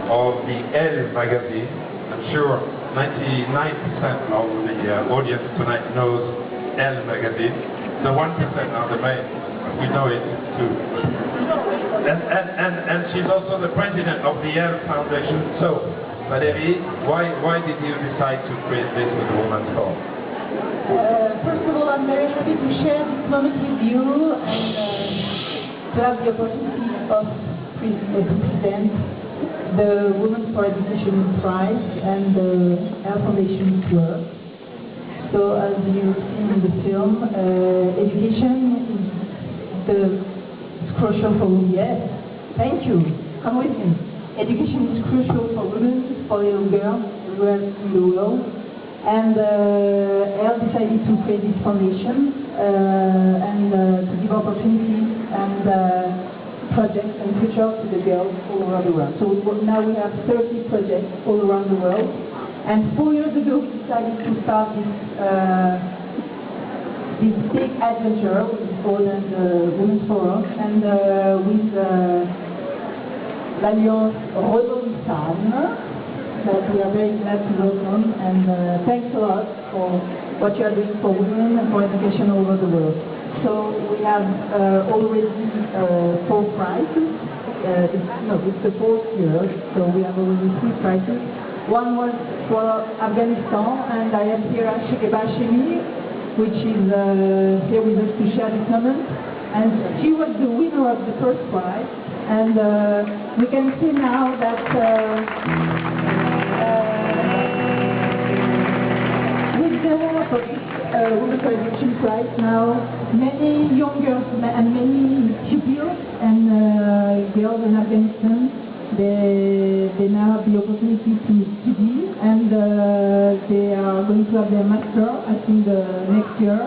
of the Elle magazine. I'm sure 99% of the audience tonight knows Elle magazine. The 1% are the main. We know it too. And she's also the president of the Elle Foundation. So, Valérie, why did you decide to create this with the Women's Forum? First of all, I'm very happy to share this moment with you and to have the opportunity of to present the Women for Education Prize and the Elle Foundation's work. So, as you see in the film, education is crucial for women. Yes, thank you. Come with me. Education is crucial for women, for little girls everywhere in the world. And Elle decided to create this foundation and to give opportunities and projects and future to the girls all around the world. So now we have 30 projects all around the world. And 4 years ago we decided to start this big adventure, which is called the Women's Forum, and with l'Alliance Renault-Nissan, that we are very glad to welcome, and thanks a lot for what you are doing for women and for education all over the world. So we have already 4 prizes. It's the 4th year, so we have already 3 prizes. One was for Afghanistan, and I have here Eba Shemi, which is here with us to share this moment. And she was the winner of the first prize, and we can see now that with the help of this Women for Education Prize now, many young girls and many pupils and girls in Afghanistan, they now have the opportunity to study, and they are going to have their master, I think, next year.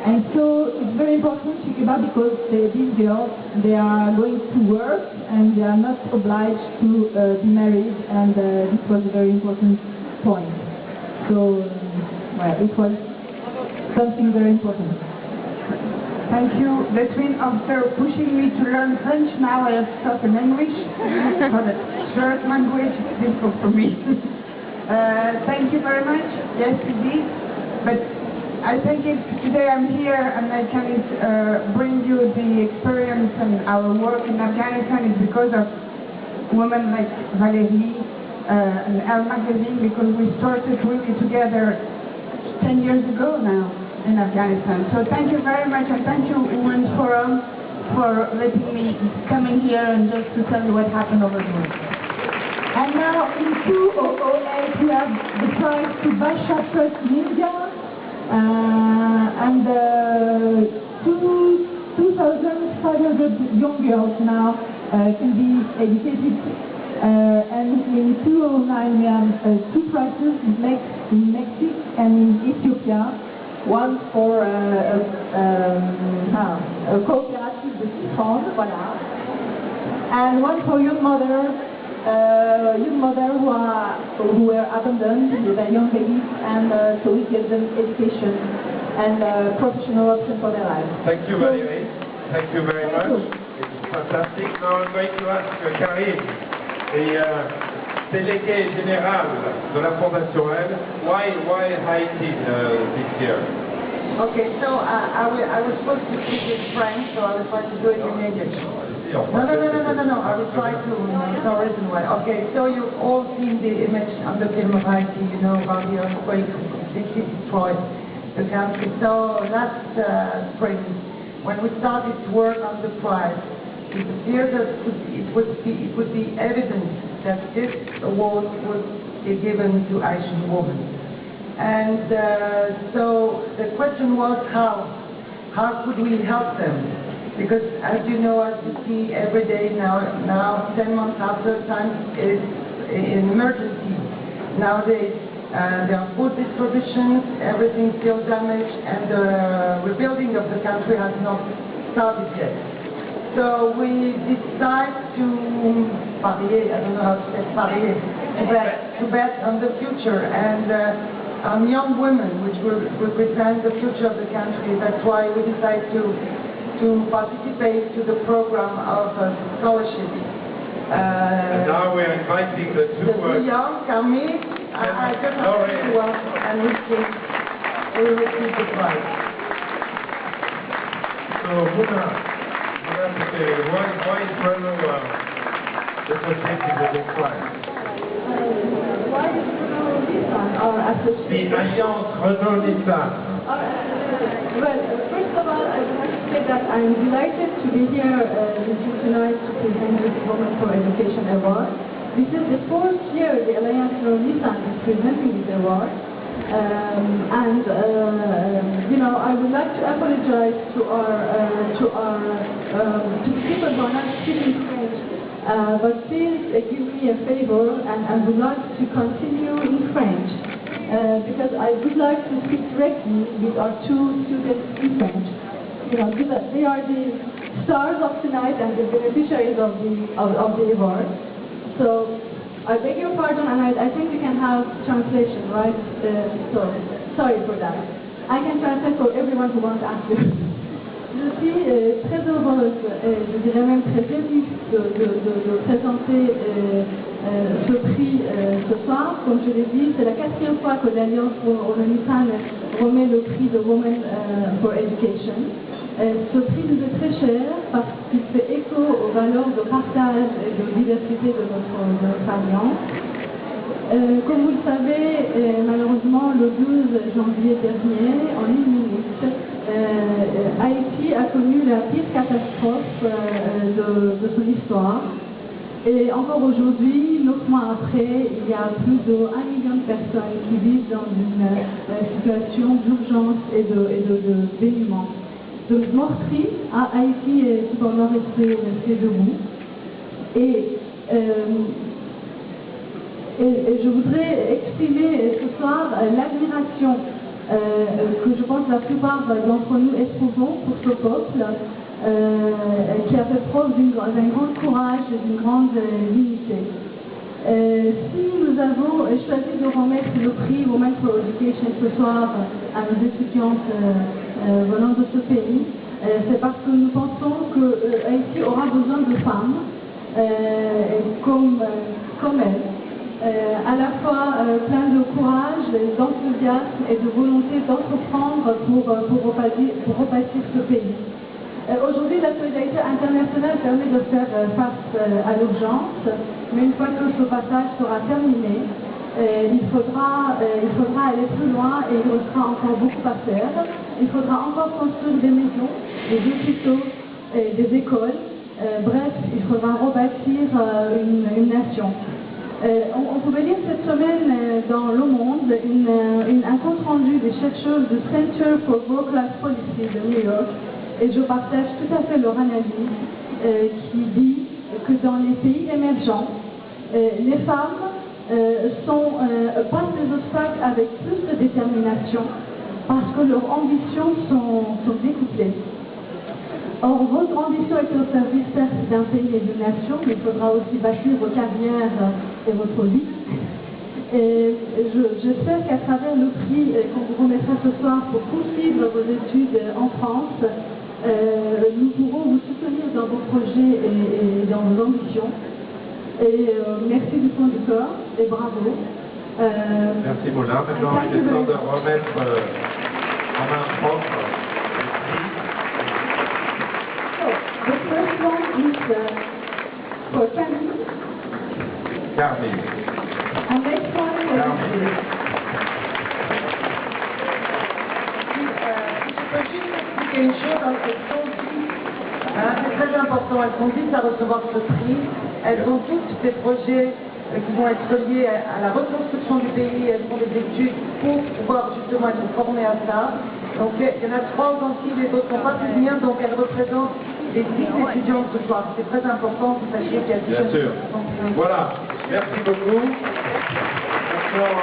And so it's very important, Shikeba, because these girls, they are going to work and they are not obliged to be married, and this was a very important point. So, well, it was something very important. Thank you. That means after pushing me to learn French, now I have to talk in English. For the third language, it's difficult for me. Thank you very much. Yes, indeed. But I think today I'm here and I can bring you the experience and our work in Afghanistan is because of women like Valérie and Elle magazine, because we started really together 10 years ago now in Afghanistan. So thank you very much, and thank you Women's Forum for letting me come in here and just to tell you what happened over there. And now in 2008 we have the prize to Basha Trust in India, and 2,500 young girls now can be educated, and in 2009 we have 2 prizes in Mexico and in Ethiopia, one for a cooperative de France, voilà, and one for young mothers who were abandoned with their young babies, and so we give them education and professional option for their lives. Thank you, Valérie. Thank you very much. It's fantastic. Now I'm going to ask Karim, the délégué général de la Fondation Elle, why Haiti this year? Okay, so I was supposed to speak in French, so I will try to do it in English. No, I will try to, there's no reason why. Okay, so you've all seen the image of the film of Haiti, you know, about the earthquake completely destroyed the country. So last spring, when we started to work on the prize, it appeared that it would be evident that this award would be given to Haitian women. And so the question was how could we help them? Because as you know, as you see every day now 10 months after time is an emergency. Nowadays there are food distributions, everything still damaged, and the rebuilding of the country has not started yet. So we decide to parier, I don't know how to say parier, to bet on the future and on young women, which will represent the future of the country. That's why we decide to participate to the program of scholarship And now we're inviting the the two young, Carmi, I just have to work and we receive the prize. So, Muna, why is Bruno associated with this prize? Why is Bruno Nissan associated? The Alliance Renault-Nissan. Well, first of all, I would like to say that I'm delighted to be here with you tonight to present this Women for Education Award. This is the fourth year the Alliance Renault-Nissan is presenting this award. I would like to apologize to people who are not speaking French, but please give me a favor, and I would like to continue in French, because I would like to speak directly with our two students in French. They are the stars of tonight and the beneficiaries of the award. So I beg your pardon, and I think we can have translation, right? So, sorry for that. I can translate for everyone who wants to ask you. Je suis très heureuse, je dirais même très émue de présenter ce prix ce soir. Comme je l'ai dit, c'est la 4e fois que l'Alliance Renault-Nissan remet le prix de Women for Education. Ce prix nous est très cher parce qu'il fait écho aux valeurs de partage et de diversité de notre alliance. Comme vous le savez, malheureusement, le 12 janvier dernier, en une minute, Haïti a connu la pire catastrophe de son histoire. Et encore aujourd'hui, 9 mois après, il y a plus de 1 million de personnes qui vivent dans une situation d'urgence et de dénuement. Donc, meurtri, Haïti est cependant resté debout. Et je voudrais exprimer ce soir l'admiration que je pense la plupart d'entre nous éprouvons pour ce peuple qui a fait preuve d'un grand courage et d'une grande dignité. Si nous avons choisi de remettre le prix Women for Education ce soir à nos étudiantes venant de ce pays, c'est parce que nous pensons que Haïti aura besoin de femmes comme elles. À la fois plein de courage, d'enthousiasme et de volonté d'entreprendre pour rebâtir ce pays. Aujourd'hui, la solidarité internationale permet de faire face à l'urgence, mais une fois que ce passage sera terminé, il faudra aller plus loin et il restera encore beaucoup à faire. Il faudra encore construire des maisons, des hôpitaux, des écoles. Bref, il faudra rebâtir une nation. On pouvait lire cette semaine dans Le Monde un compte rendu des chercheurs du Center for Work-Life Policy de New York, et je partage tout à fait leur analyse qui dit que dans les pays émergents, les femmes passent les obstacles avec plus de détermination parce que leurs ambitions sont découplées. Or, votre ambition est au service, certes, d'un pays et d'une nation, mais il faudra aussi bâtir vos carrières et votre vie. Et j'espère qu'à travers le prix qu'on vous remettra ce soir pour poursuivre vos études en France, nous pourrons vous soutenir dans vos projets et dans vos ambitions. Et merci du fond du cœur et bravo. Merci Moula. Maintenant, il est temps de remettre en main propre. The first one is for Camille. Carmi. And next one is Carmi. Je peux juste expliquer une chose, elles sont 10, c'est très important, elles sont 10 à recevoir ce prix. Elles ont toutes des projets qui vont être liés à la reconstruction du pays, elles font des études pour pouvoir justement être formées à ça. Donc il y en a 3 aux Antilles, les autres sont pas plus bien, donc elles représentent les 10 étudiants ce soir. C'est très important que vous sachiez qu'il y a 10 Bien sûr. Voilà. Merci beaucoup. Maintenant,